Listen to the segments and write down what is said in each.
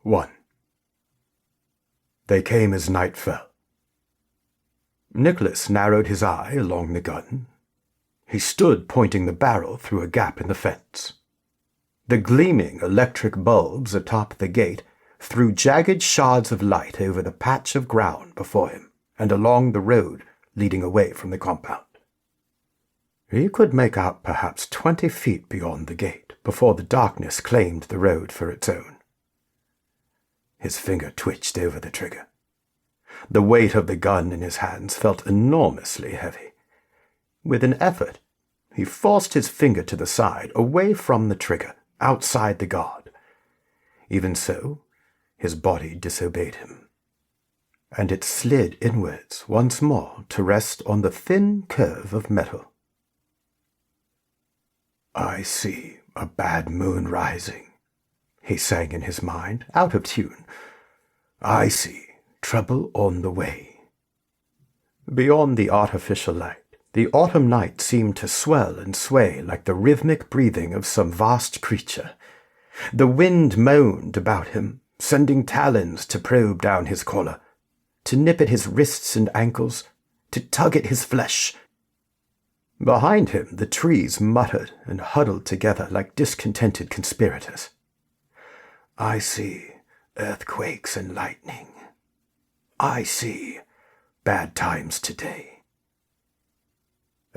1. They came as night fell. Nicholas narrowed his eye along the gun. He stood pointing the barrel through a gap in the fence. The gleaming electric bulbs atop the gate threw jagged shards of light over the patch of ground before him and along the road leading away from the compound. He could make out perhaps 20 feet beyond the gate before the darkness claimed the road for its own. His finger twitched over the trigger. The weight of the gun in his hands felt enormously heavy. With an effort, he forced his finger to the side, away from the trigger, outside the guard. Even so, his body disobeyed him, and it slid inwards once more to rest on the thin curve of metal. "I see a bad moon rising," he sang in his mind, out of tune. "I see trouble on the way." Beyond the artificial light, the autumn night seemed to swell and sway like the rhythmic breathing of some vast creature. The wind moaned about him, sending talons to probe down his collar, to nip at his wrists and ankles, to tug at his flesh. Behind him the trees muttered and huddled together like discontented conspirators. "I see earthquakes and lightning. I see bad times today."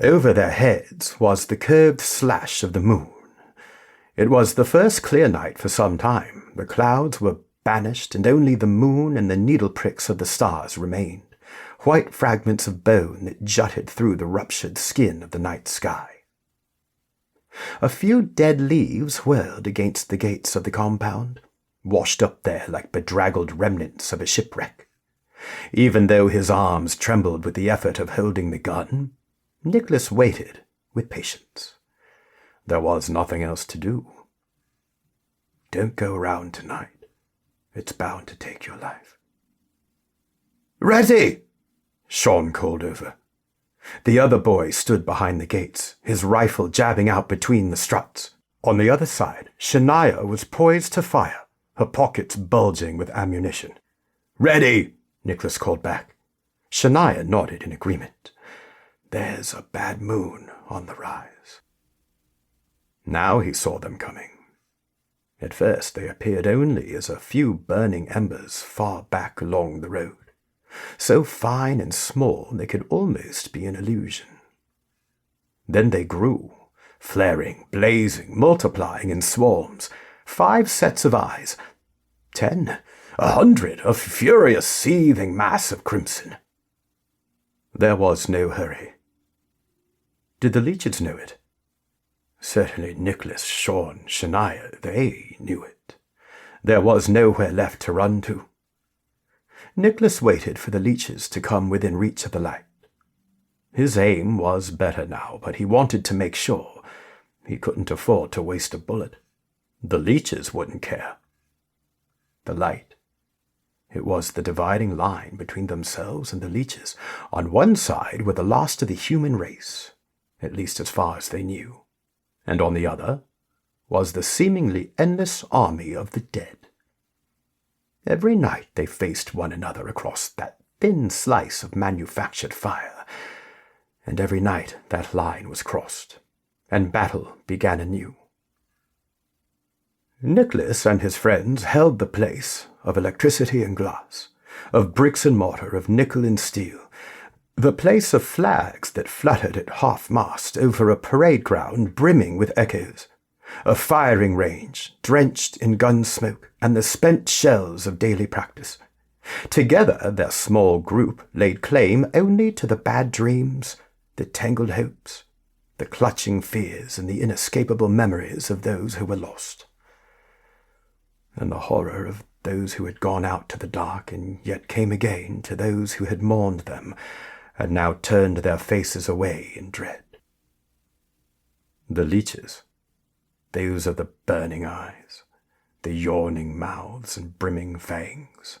Over their heads was the curved slash of the moon. It was the first clear night for some time. The clouds were banished, and only the moon and the needle pricks of the stars remained, white fragments of bone that jutted through the ruptured skin of the night sky. A few dead leaves whirled against the gates of the compound, washed up there like bedraggled remnants of a shipwreck. Even though his arms trembled with the effort of holding the gun, Nicholas waited with patience. There was nothing else to do. "Don't go around tonight. It's bound to take your life." "Ready!" Sean called over. The other boy stood behind the gates, his rifle jabbing out between the struts. On the other side, Shania was poised to fire, her pockets bulging with ammunition. "Ready!" Nicholas called back. Shania nodded in agreement. "There's a bad moon on the rise." Now he saw them coming. At first they appeared only as a few burning embers far back along the road, so fine and small they could almost be an illusion. Then they grew, flaring, blazing, multiplying in swarms, 5 sets of eyes, 10, 100, a furious, seething mass of crimson. There was no hurry. Did the leeches know it? Certainly Nicholas, Sean, Shania, they knew it. There was nowhere left to run to. Nicholas waited for the leeches to come within reach of the light. His aim was better now, but he wanted to make sure. He couldn't afford to waste a bullet. The leeches wouldn't care. The light. It was the dividing line between themselves and the leeches. On one side were the last of the human race, at least as far as they knew, and on the other was the seemingly endless army of the dead. Every night they faced one another across that thin slice of manufactured fire, and every night that line was crossed, and battle began anew. Nicholas and his friends held the place of electricity and glass, of bricks and mortar, of nickel and steel, the place of flags that fluttered at half-mast over a parade ground brimming with echoes, a firing range drenched in gun smoke and the spent shells of daily practice. Together their small group laid claim only to the bad dreams, the tangled hopes, the clutching fears, and the inescapable memories of those who were lost, and the horror of those who had gone out to the dark and yet came again, to those who had mourned them and now turned their faces away in dread. The leeches, those of the burning eyes, the yawning mouths and brimming fangs,